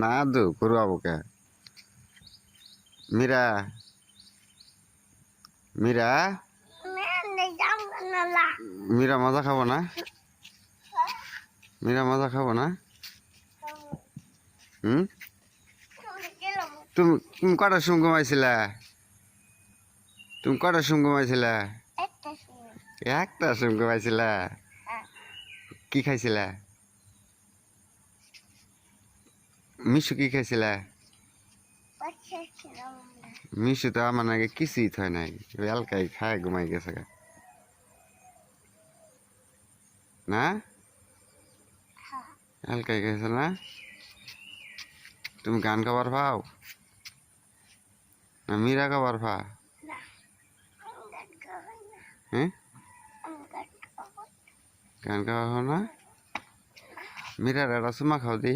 না দু করবো কে মীরা মীরা মীরা মজা খাবো না মীরা মজা খাবো না হুম তুমি তুমি কটার সময় ঘুমাইছিলা তুমি কটার সময় ঘুমাইছিলা একটা সময় ঘুমাইছিলা কি খাইছিলা মিশু কি খাইছিলা মিশু তো আমার নাকি কিছুই থয় নাই এলকাই খায় ঘুমাই গেছে না এলকাই গেছে না তুমি গান গাবার পাও না মীরা গাবার পা হ্যাঁ গান গাওয়া না মীরার একটা চুমা খাও দি